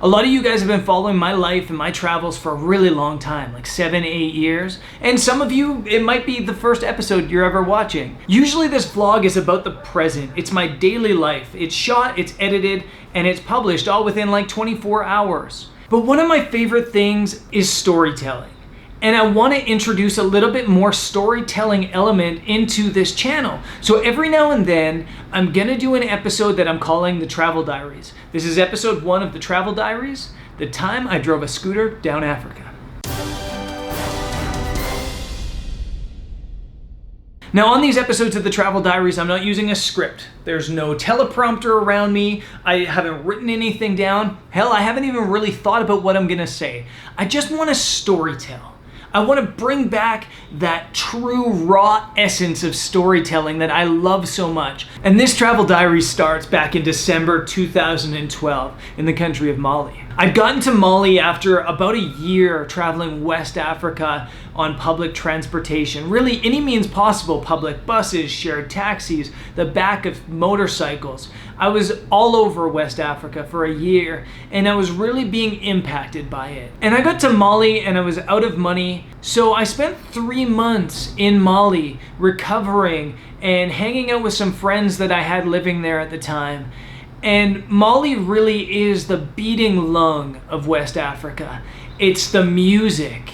A lot of you guys have been following my life and my travels for a really long time, like 7, 8 years. And some of you, it might be the first episode you're ever watching. Usually this vlog is about the present. It's my daily life. It's shot, it's edited, and it's published all within like 24 hours. But one of my favorite things is storytelling. And I want to introduce a little bit more storytelling element into this channel. So every now and then, I'm gonna do an episode that I'm calling the Travel Diaries. This is episode 1 of the Travel Diaries, the time I drove a scooter down Africa. Now on these episodes of the Travel Diaries, I'm not using a script. There's no teleprompter around me. I haven't written anything down. Hell, I haven't even really thought about what I'm gonna say. I just want to storytell. I want to bring back that true raw essence of storytelling that I love so much. And this Travel Diary starts back in December 2012 in the country of Mali. I'd gotten to Mali after about a year traveling West Africa on public transportation. Really any means possible, public buses, shared taxis, the back of motorcycles. I was all over West Africa for a year and I was really being impacted by it. And I got to Mali and I was out of money, so I spent 3 months in Mali recovering and hanging out with some friends that I had living there at the time. And Mali really is the beating lung of West Africa. It's the music,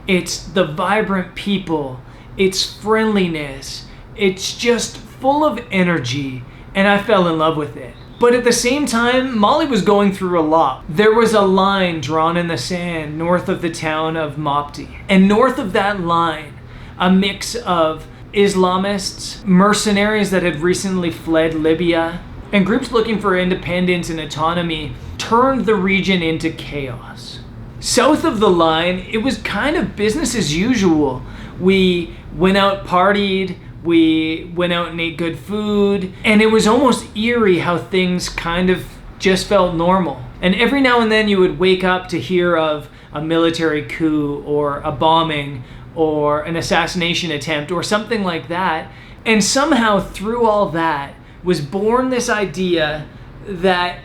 it's the vibrant people, it's friendliness, it's just full of energy, and I fell in love with it. But at the same time, Mali was going through a lot. There was a line drawn in the sand north of the town of Mopti. And north of that line, a mix of Islamists, mercenaries that had recently fled Libya, and groups looking for independence and autonomy turned the region into chaos. South of the line, it was kind of business as usual. We went out, partied, we went out and ate good food, and it was almost eerie how things kind of just felt normal. And every now and then you would wake up to hear of a military coup or a bombing or an assassination attempt or something like that. And somehow through all that, was born this idea that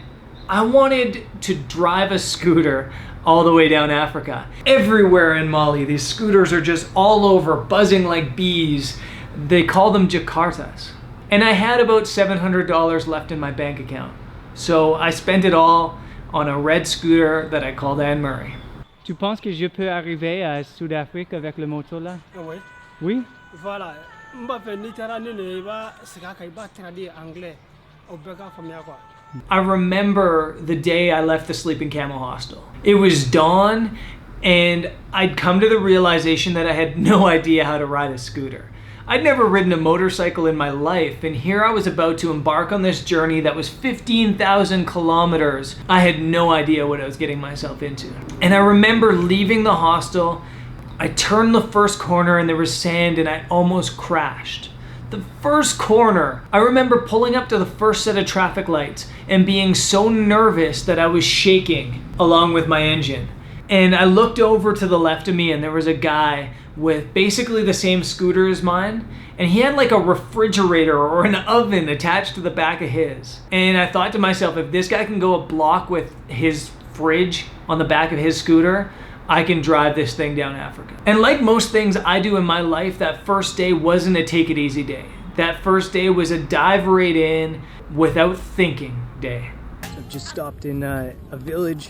I wanted to drive a scooter all the way down Africa. Everywhere in Mali, these scooters are just all over, buzzing like bees. They call them Jakartas. And I had about $700 left in my bank account. So I spent it all on a red scooter that I called Anne Murray. Tu penses que je peux arriver à Sud-Afrique avec le moto là? Oui. Oui? Voilà. I remember the day I left the Sleeping Camel hostel. It was dawn and I'd come to the realization that I had no idea how to ride a scooter. I'd never ridden a motorcycle in my life, and here I was about to embark on this journey that was 15,000 kilometers. I had no idea what I was getting myself into. And I remember leaving the hostel. I turned the first corner and there was sand and I almost crashed. The first corner, I remember pulling up to the first set of traffic lights and being so nervous that I was shaking along with my engine. And I looked over to the left of me and there was a guy with basically the same scooter as mine, and he had like a refrigerator or an oven attached to the back of his. And I thought to myself, if this guy can go a block with his fridge on the back of his scooter, I can drive this thing down Africa. And like most things I do in my life, that first day wasn't a take it easy day. That first day was a dive right in without thinking day. I've just stopped in a village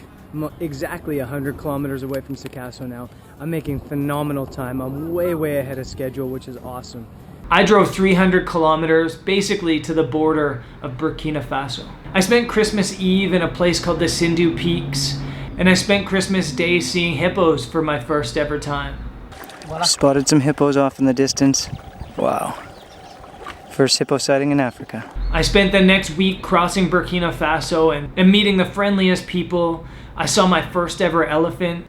exactly 100 kilometers away from Sikasso now. I'm making phenomenal time. I'm way ahead of schedule, which is awesome. I drove 300 kilometers basically to the border of Burkina Faso. I spent Christmas Eve in a place called the Sindhu Peaks. And I spent Christmas Day seeing hippos for my first ever time. Spotted some hippos off in the distance. Wow. First hippo sighting in Africa. I spent the next week crossing Burkina Faso and meeting the friendliest people. I saw my first ever elephant.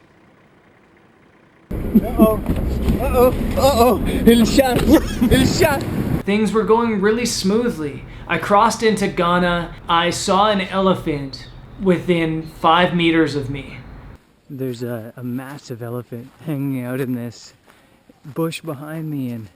Il shot. Things were going really smoothly. I crossed into Ghana. I saw an elephant within 5 meters of me. There's a massive elephant hanging out in this bush behind me, and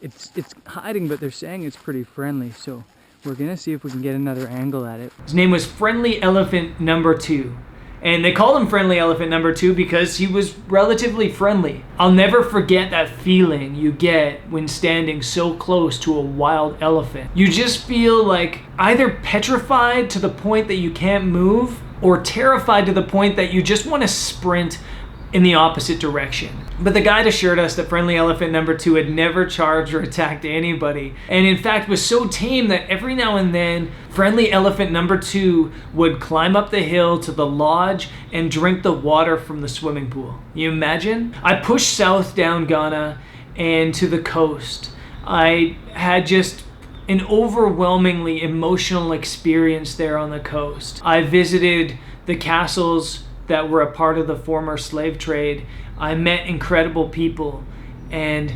it's hiding, but they're saying it's pretty friendly, so we're gonna see if we can get another angle at it. His name was Friendly Elephant Number 2. And they called him Friendly Elephant number 2 because he was relatively friendly. I'll never forget that feeling you get when standing so close to a wild elephant. You just feel like either petrified to the point that you can't move, or terrified to the point that you just want to sprint in the opposite direction. But the guide assured us that Friendly Elephant number 2 had never charged or attacked anybody, and in fact was so tame that every now and then Friendly Elephant number 2 would climb up the hill to the lodge and drink the water from the swimming pool. You imagine? I pushed south down Ghana and to the coast. I had just an overwhelmingly emotional experience there on the coast. I visited the castles that were a part of the former slave trade. I met incredible people, and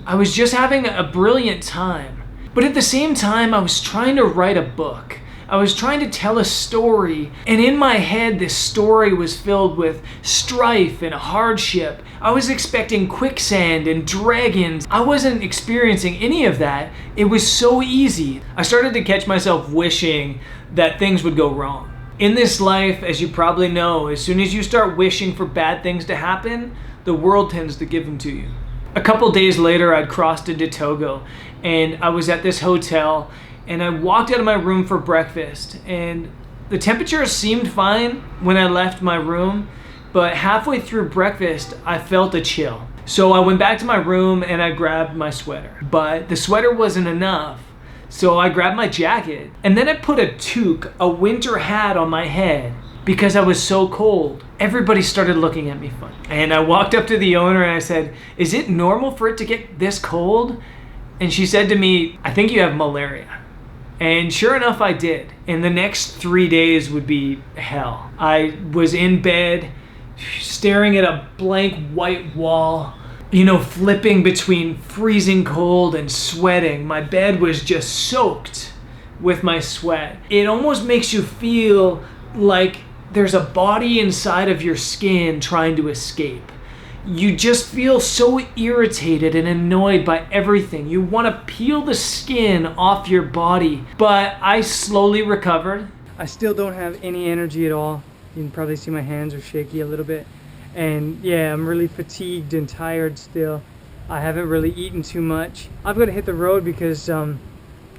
I was just having a brilliant time. But at the same time, I was trying to write a book. I was trying to tell a story, and in my head, this story was filled with strife and hardship. I was expecting quicksand and dragons. I wasn't experiencing any of that. It was so easy. I started to catch myself wishing that things would go wrong. In this life, as you probably know, as soon as you start wishing for bad things to happen, the world tends to give them to you. A couple days later, I'd crossed into Togo, and I was at this hotel, and I walked out of my room for breakfast, and the temperature seemed fine when I left my room, but halfway through breakfast, I felt a chill. So I went back to my room and I grabbed my sweater, but the sweater wasn't enough. So I grabbed my jacket, and then I put a toque, a winter hat, on my head because I was so cold. Everybody started looking at me funny. And I walked up to the owner and I said, "Is it normal for it to get this cold?" And she said to me, "I think you have malaria." And sure enough, I did. And the next 3 days would be hell. I was in bed, staring at a blank white wall, flipping between freezing cold and sweating. My bed was just soaked with my sweat. It almost makes you feel like there's a body inside of your skin trying to escape. You just feel so irritated and annoyed by everything. You want to peel the skin off your body. But I slowly recovered. I still don't have any energy at all. You can probably see my hands are shaky a little bit. And yeah, I'm really fatigued and tired still. I haven't really eaten too much. I've got to hit the road because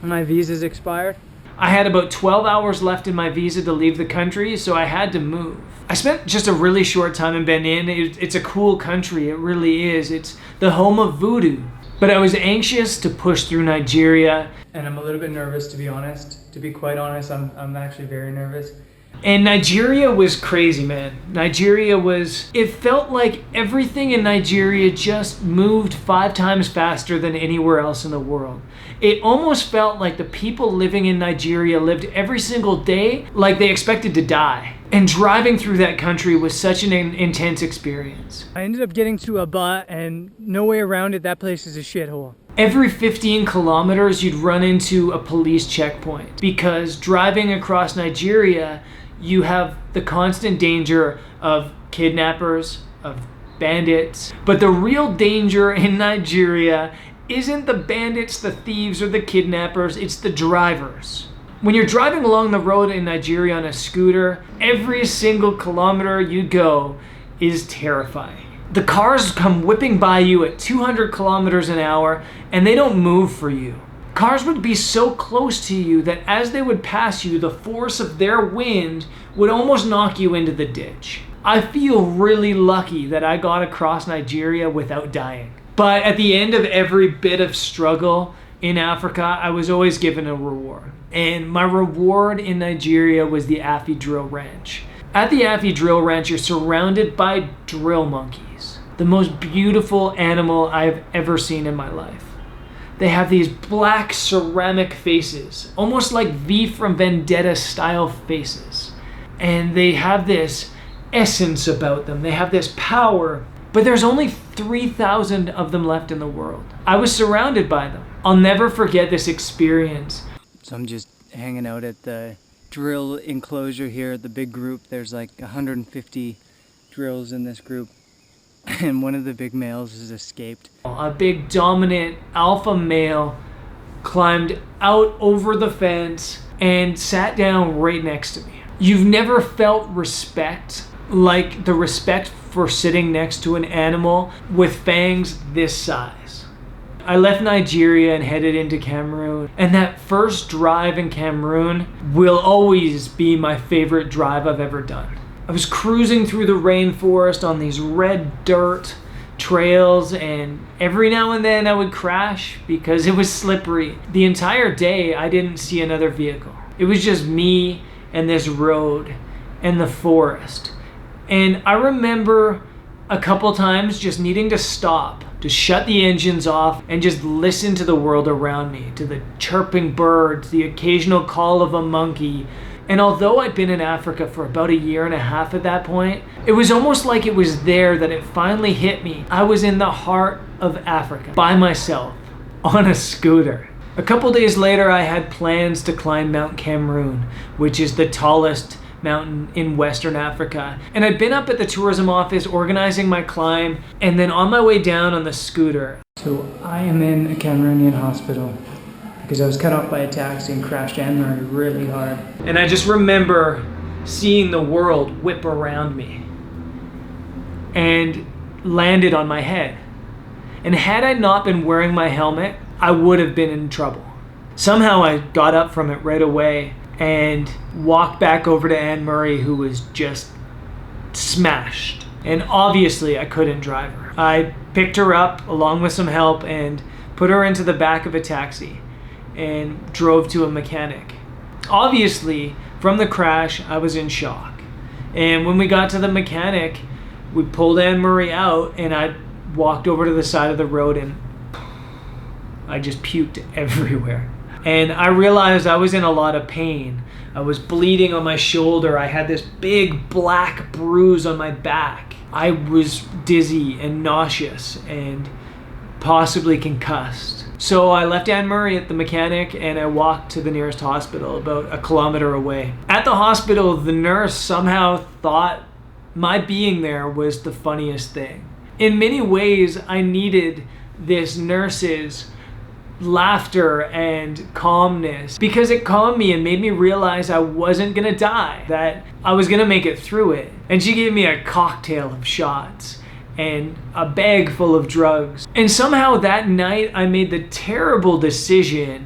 my visa's expired. I had about 12 hours left in my visa to leave the country, so I had to move. I spent just a really short time in Benin. It's a cool country, it really is. It's the home of voodoo. But I was anxious to push through Nigeria. And I'm a little bit nervous, to be honest. To be quite honest, I'm actually very nervous. And Nigeria was crazy, man. It felt like everything in Nigeria just moved 5 times faster than anywhere else in the world. It almost felt like the people living in Nigeria lived every single day like they expected to die. And driving through that country was such an intense experience. I ended up getting to Aba, and no way around it, that place is a shithole. Every 15 kilometers, you'd run into a police checkpoint because driving across Nigeria, you have the constant danger of kidnappers, of bandits. But the real danger in Nigeria isn't the bandits, the thieves, or the kidnappers, it's the drivers. When you're driving along the road in Nigeria on a scooter, every single kilometer you go is terrifying. The cars come whipping by you at 200 kilometers an hour, and they don't move for you. Cars would be so close to you that as they would pass you, the force of their wind would almost knock you into the ditch. I feel really lucky that I got across Nigeria without dying. But at the end of every bit of struggle in Africa, I was always given a reward. And my reward in Nigeria was the Afi Drill Ranch. At the Afi Drill Ranch, you're surrounded by drill monkeys, the most beautiful animal I've ever seen in my life. They have these black ceramic faces, almost like V from Vendetta style faces. And they have this essence about them. They have this power, but there's only 3,000 of them left in the world. I was surrounded by them. I'll never forget this experience. So I'm just hanging out at the drill enclosure here, the big group. There's like 150 drills in this group. And one of the big males has escaped. A big dominant alpha male climbed out over the fence and sat down right next to me. You've never felt respect like the respect for sitting next to an animal with fangs this size. I left Nigeria and headed into Cameroon, and that first drive in Cameroon will always be my favorite drive I've ever done. I was cruising through the rainforest on these red dirt trails, and every now and then I would crash because it was slippery. The entire day I didn't see another vehicle. It was just me and this road and the forest. And I remember a couple times just needing to stop, to shut the engines off and just listen to the world around me, to the chirping birds, the occasional call of a monkey. And although I'd been in Africa for about 1.5 years at that point, it was almost like it was there that it finally hit me. I was in the heart of Africa, by myself, on a scooter. A couple days later, I had plans to climb Mount Cameroon, which is the tallest mountain in Western Africa. And I'd been up at the tourism office organizing my climb, and then on my way down on the scooter. So I am in a Cameroonian hospital because I was cut off by a taxi and crashed Anne-Marie really hard. And I just remember seeing the world whip around me and landed on my head. And had I not been wearing my helmet, I would have been in trouble. Somehow I got up from it right away and walked back over to Anne-Marie, who was just smashed. And obviously I couldn't drive her. I picked her up along with some help and put her into the back of a taxi and drove to a mechanic. Obviously, from the crash, I was in shock. And when we got to the mechanic, we pulled Anne-Marie out and I walked over to the side of the road and I just puked everywhere. And I realized I was in a lot of pain. I was bleeding on my shoulder. I had this big black bruise on my back. I was dizzy and nauseous and possibly concussed. So I left Anne-Marie at the mechanic and I walked to the nearest hospital about 1 kilometer away. At the hospital, the nurse somehow thought my being there was the funniest thing. In many ways, I needed this nurse's laughter and calmness because it calmed me and made me realize I wasn't gonna die, that I was gonna make it through it. And she gave me a cocktail of shots and a bag full of drugs. And somehow that night I made the terrible decision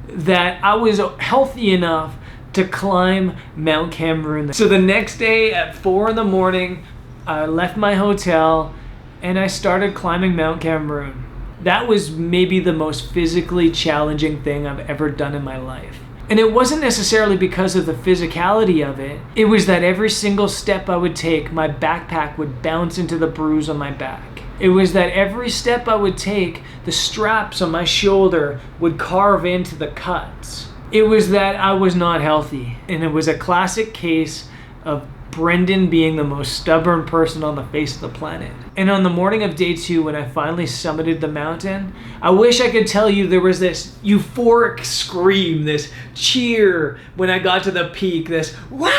that I was healthy enough to climb Mount Cameroon. So the next day at 4 a.m, I left my hotel and I started climbing Mount Cameroon. That was maybe the most physically challenging thing I've ever done in my life. And it wasn't necessarily because of the physicality of it. It was that every single step I would take, my backpack would bounce into the bruise on my back. It was that every step I would take, the straps on my shoulder would carve into the cuts. It was that I was not healthy. And it was a classic case of Brendan being the most stubborn person on the face of the planet. And on the morning of day 2, when I finally summited the mountain, I wish I could tell you there was this euphoric scream, this cheer when I got to the peak, this wah!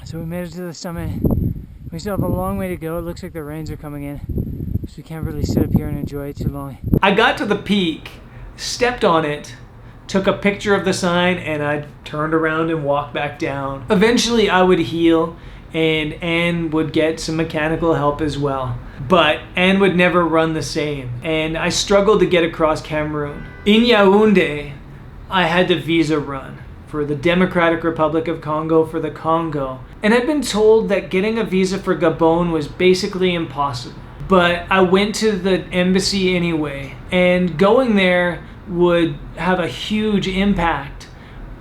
So we made it to the summit. We still have a long way to go. It looks like the rains are coming in, so we can't really sit up here and enjoy it too long. I got to the peak, stepped on it, took a picture of the sign, and I turned around and walked back down. Eventually I would heal and Anne would get some mechanical help as well. But Anne would never run the same, and I struggled to get across Cameroon. In Yaoundé, I had the visa run for the Democratic Republic of Congo for the Congo. And I'd been told that getting a visa for Gabon was basically impossible. But I went to the embassy anyway, and going there would have a huge impact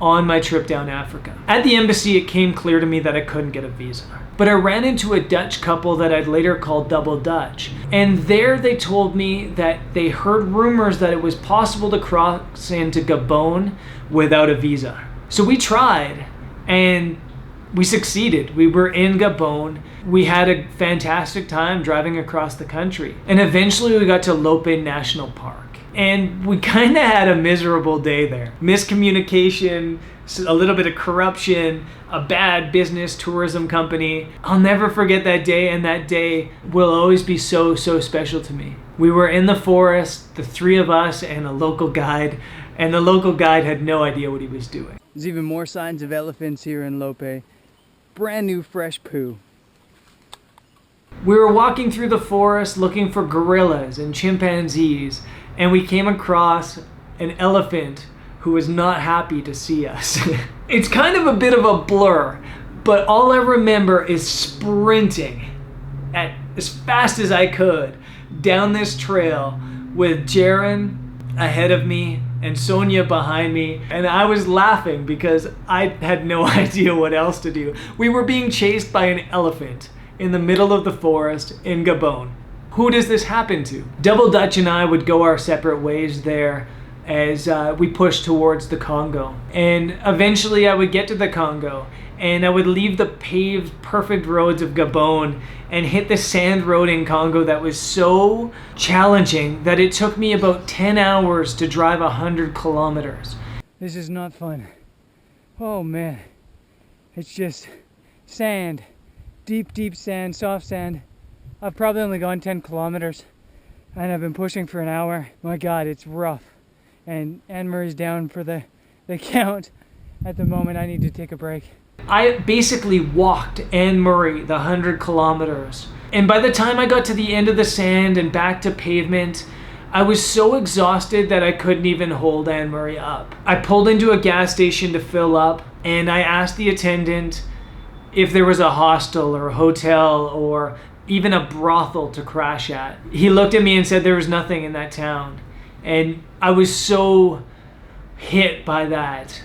on my trip down Africa. At the embassy, it came clear to me that I couldn't get a visa. But I ran into a Dutch couple that I'd later call Double Dutch. And there they told me that they heard rumors that it was possible to cross into Gabon without a visa. So we tried, and we succeeded. We were in Gabon. We had a fantastic time driving across the country. And eventually we got to Lope National Park. And we kind of had a miserable day there. Miscommunication, a little bit of corruption, a bad business tourism company. I'll never forget that day, and that day will always be so special to me. We were in the forest, the 3 of us and a local guide, and the local guide had no idea what he was doing. There's even more signs of elephants here in Lope. Brand new fresh poo. We were walking through the forest looking for gorillas and chimpanzees, and we came across an elephant who was not happy to see us. It's kind of a bit of a blur, but all I remember is sprinting at as fast as I could down this trail with Jaren ahead of me and Sonia behind me, and I was laughing because I had no idea what else to do. We were being chased by an elephant in the middle of the forest in Gabon. Who does this happen to? Double Dutch and I would go our separate ways there as we pushed towards the Congo. And eventually I would get to the Congo and I would leave the paved, perfect roads of Gabon and hit the sand road in Congo that was so challenging that it took me about 10 hours to drive 100 kilometers. This is not fun. Oh man, it's just sand. Deep, deep sand, soft sand. I've probably only gone 10 kilometers and I've been pushing for an hour. My God, it's rough. And Anne-Marie's down for the count. At the moment, I need to take a break. I basically walked Anne-Marie the 100 kilometers. And by the time I got to the end of the sand and back to pavement, I was so exhausted that I couldn't even hold Anne-Marie up. I pulled into a gas station to fill up and I asked the attendant if there was a hostel or a hotel or even a brothel to crash at. He looked at me and said there was nothing in that town. And I was so hit by that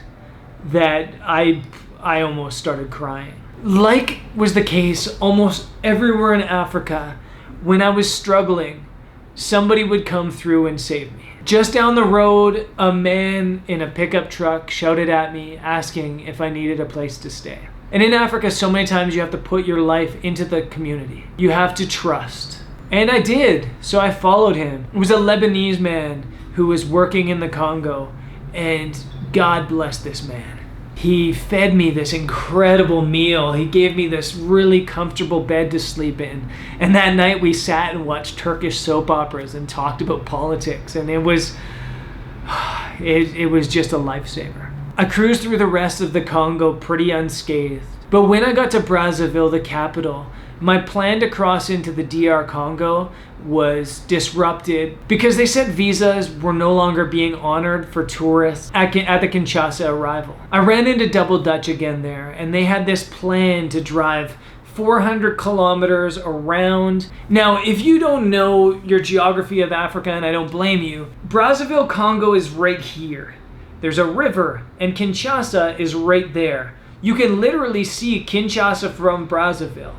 I almost started crying. Like was the case almost everywhere in Africa, when I was struggling, somebody would come through and save me. Just down the road, a man in a pickup truck shouted at me asking if I needed a place to stay. And in Africa, so many times you have to put your life into the community. You have to trust. And I did, so I followed him. It was a Lebanese man who was working in the Congo, and God bless this man. He fed me this incredible meal. He gave me this really comfortable bed to sleep in. And that night we sat and watched Turkish soap operas and talked about politics, and it was just a lifesaver. I cruised through the rest of the Congo pretty unscathed. But when I got to Brazzaville, the capital, my plan to cross into the DR Congo was disrupted because they said visas were no longer being honored for tourists at the Kinshasa arrival. I ran into Double Dutch again there, and they had this plan to drive 400 kilometers around. Now, if you don't know your geography of Africa, and I don't blame you, Brazzaville, Congo is right here. There's a river, and Kinshasa is right there. You can literally see Kinshasa from Brazzaville.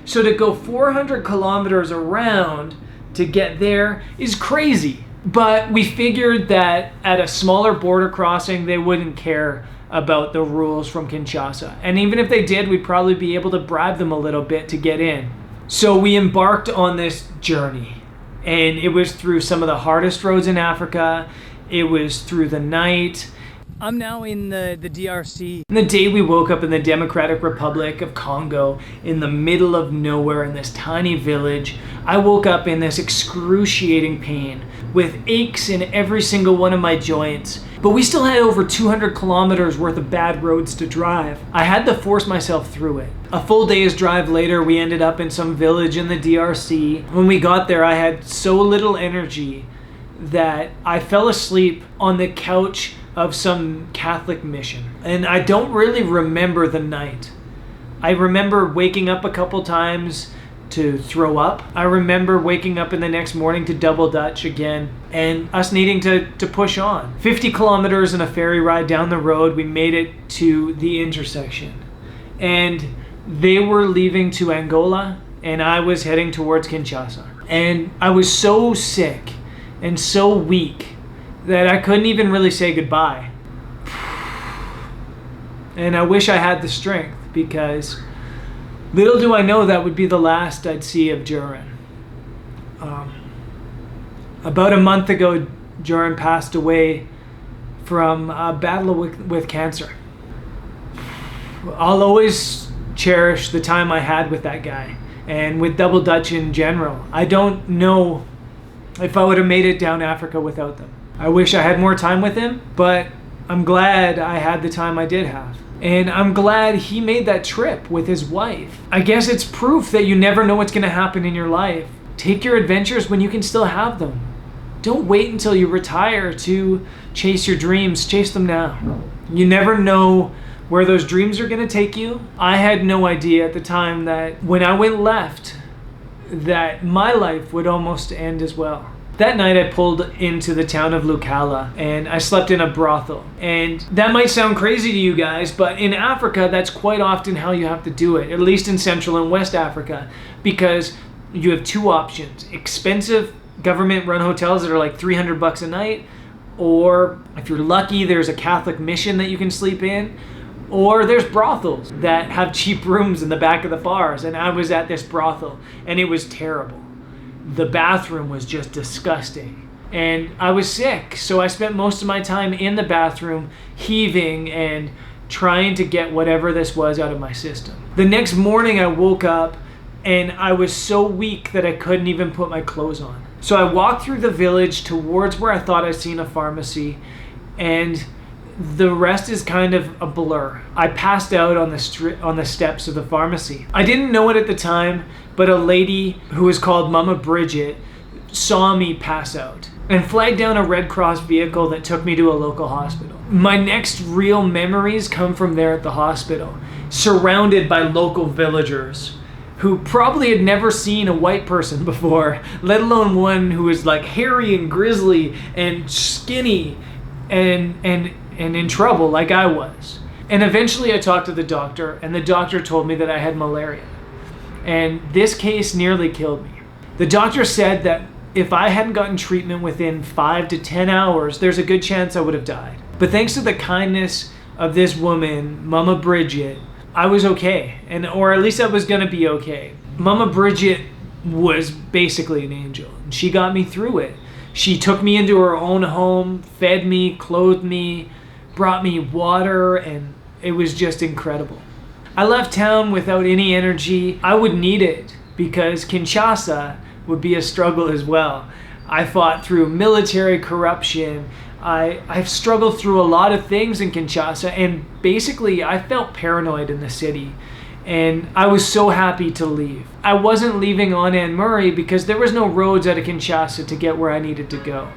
So to go 400 kilometers around to get there is crazy. But we figured that at a smaller border crossing, they wouldn't care about the rules from Kinshasa. And even if they did, we'd probably be able to bribe them a little bit to get in. So we embarked on this journey. And it was through some of the hardest roads in Africa. It was through the night. I'm now in the DRC. And the day we woke up in the Democratic Republic of Congo, in the middle of nowhere in this tiny village, I woke up in this excruciating pain with aches in every single one of my joints. But we still had over 200 kilometers worth of bad roads to drive. I had to force myself through it. A full day's drive later, we ended up in some village in the DRC. When we got there, I had so little energy that I fell asleep on the couch of some Catholic mission. And I don't really remember the night. I remember waking up a couple times to throw up. I remember waking up in the next morning to Double Dutch again and us needing to push on. 50 kilometers and a ferry ride down the road, we made it to the intersection. And they were leaving to Angola and I was heading towards Kinshasa. And I was so sick and so weak that I couldn't even really say goodbye. And I wish I had the strength, because little do I know that would be the last I'd see of Juran. About a month ago, Juran passed away from a battle with cancer. I'll always cherish the time I had with that guy, and with Double Dutch in general. I don't know if I would have made it down Africa without them. I wish I had more time with him, but I'm glad I had the time I did have. And I'm glad he made that trip with his wife. I guess it's proof that you never know what's gonna happen in your life. Take your adventures when you can still have them. Don't wait until you retire to chase your dreams. Chase them now. You never know where those dreams are gonna take you. I had no idea at the time that when I went left, that my life would almost end as well. That night I pulled into the town of Lucala and I slept in a brothel. And that might sound crazy to you guys, but in Africa, that's quite often how you have to do it, at least in Central and West Africa, because you have two options: expensive government-run hotels that are like $300 a night, or if you're lucky, there's a Catholic mission that you can sleep in, or there's brothels that have cheap rooms in the back of the bars. And I was at this brothel and it was terrible. The bathroom was just disgusting. And I was sick, so I spent most of my time in the bathroom heaving and trying to get whatever this was out of my system. The next morning I woke up and I was so weak that I couldn't even put my clothes on. So I walked through the village towards where I thought I'd seen a pharmacy, and the rest is kind of a blur. I passed out on the steps of the pharmacy. I didn't know it at the time, but a lady who was called Mama Bridget saw me pass out and flagged down a Red Cross vehicle that took me to a local hospital. My next real memories come from there at the hospital, surrounded by local villagers who probably had never seen a white person before, let alone one who was like hairy and grizzly and skinny and in trouble like I was. And eventually I talked to the doctor, and the doctor told me that I had malaria. And this case nearly killed me. The doctor said that if I hadn't gotten treatment within 5 to 10 hours, there's a good chance I would have died. But thanks to the kindness of this woman, Mama Bridget, I was okay, or at least I was gonna be okay. Mama Bridget was basically an angel, and she got me through it. She took me into her own home, fed me, clothed me, brought me water, and it was just incredible. I left town without any energy. I would need it because Kinshasa would be a struggle as well. I fought through military corruption. I've struggled through a lot of things in Kinshasa, and basically I felt paranoid in the city, and I was so happy to leave. I wasn't leaving on Anne Murray because there was no roads out of Kinshasa to get where I needed to go.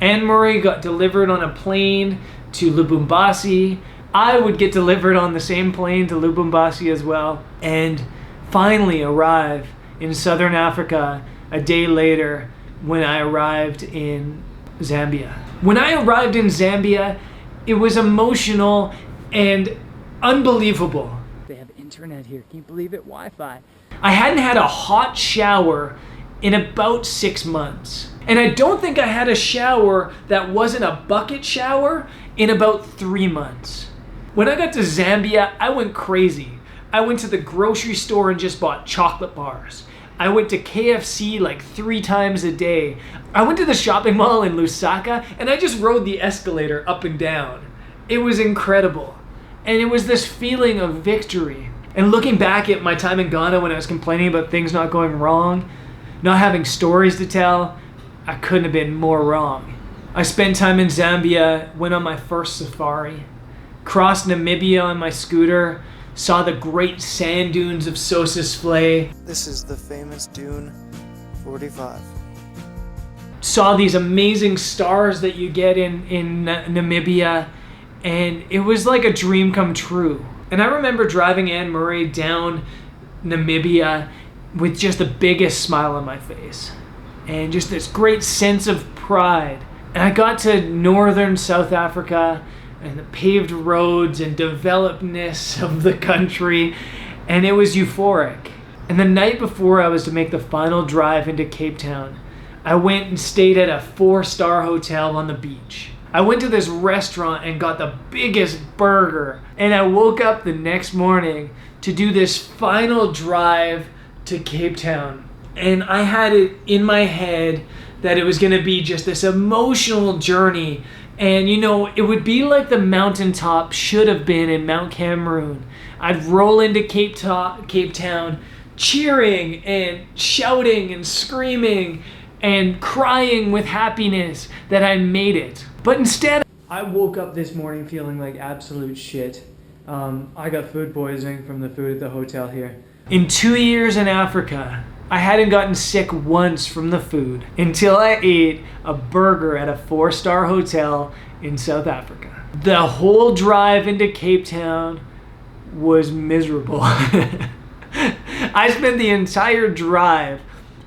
Anne Murray got delivered on a plane to Lubumbashi. I would get delivered on the same plane to Lubumbashi as well, and finally arrive in Southern Africa a day later when I arrived in Zambia. When I arrived in Zambia, it was emotional and unbelievable. They have internet here. Can you believe it? Wi-Fi. I hadn't had a hot shower in about 6 months. And I don't think I had a shower that wasn't a bucket shower in about 3 months. When I got to Zambia, I went crazy. I went to the grocery store and just bought chocolate bars. I went to KFC like 3 times a day. I went to the shopping mall in Lusaka and I just rode the escalator up and down. It was incredible. And it was this feeling of victory. And looking back at my time in Ghana when I was complaining about things not going wrong, not having stories to tell, I couldn't have been more wrong. I spent time in Zambia, went on my first safari, crossed Namibia on my scooter, saw the great sand dunes of Sossusvlei. This is the famous Dune 45. Saw these amazing stars that you get in Namibia, and it was like a dream come true. And I remember driving Anne Murray down Namibia with just the biggest smile on my face and just this great sense of pride. And I got to northern South Africa and the paved roads and developedness of the country, and it was euphoric. And the night before I was to make the final drive into Cape Town, I went and stayed at a 4-star hotel on the beach. I went to this restaurant and got the biggest burger, and I woke up the next morning to do this final drive to Cape Town. And I had it in my head that it was going to be just this emotional journey. And you know, it would be like the mountaintop should have been in Mount Cameroon. I'd roll into Cape Town cheering and shouting and screaming and crying with happiness that I made it. But instead, I woke up this morning feeling like absolute shit. I got food poisoning from the food at the hotel here. In 2 years in Africa, I hadn't gotten sick once from the food until I ate a burger at a 4-star hotel in South Africa. The whole drive into Cape Town was miserable. I spent the entire drive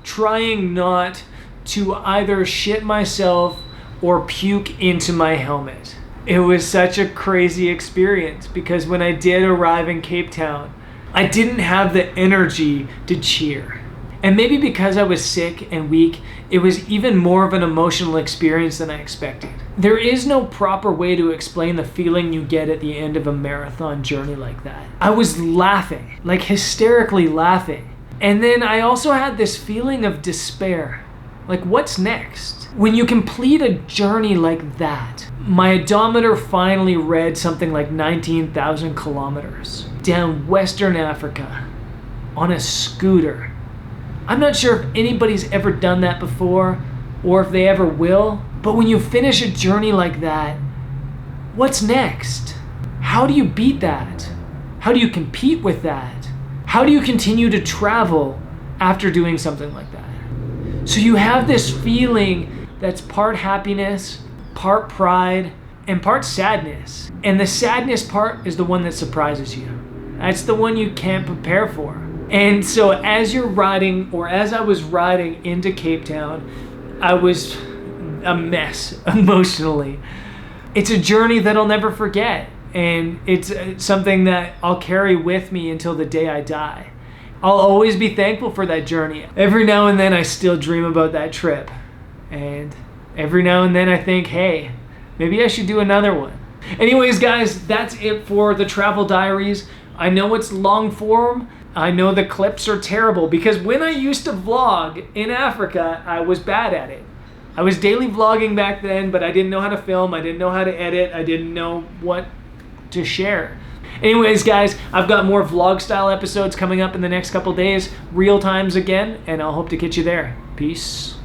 trying not to either shit myself or puke into my helmet. It was such a crazy experience because when I did arrive in Cape Town, I didn't have the energy to cheer. And maybe because I was sick and weak, it was even more of an emotional experience than I expected. There is no proper way to explain the feeling you get at the end of a marathon journey like that. I was laughing, like hysterically laughing. And then I also had this feeling of despair. Like, what's next? When you complete a journey like that, my odometer finally read something like 19,000 kilometers down Western Africa on a scooter. I'm not sure if anybody's ever done that before or if they ever will, but when you finish a journey like that, what's next? How do you beat that? How do you compete with that? How do you continue to travel after doing something like that? So you have this feeling that's part happiness, part pride, and part sadness. And the sadness part is the one that surprises you. That's the one you can't prepare for. And so as you're riding, or as I was riding into Cape Town, I was a mess emotionally. It's a journey that I'll never forget. And it's something that I'll carry with me until the day I die. I'll always be thankful for that journey. Every now and then I still dream about that trip. And every now and then I think, hey, maybe I should do another one. Anyways, guys, that's it for the Travel Diaries. I know it's long form. I know the clips are terrible because when I used to vlog in Africa, I was bad at it. I was daily vlogging back then, but I didn't know how to film. I didn't know how to edit. I didn't know what to share. Anyways, guys, I've got more vlog style episodes coming up in the next couple days, real times again, and I'll hope to catch you there. Peace.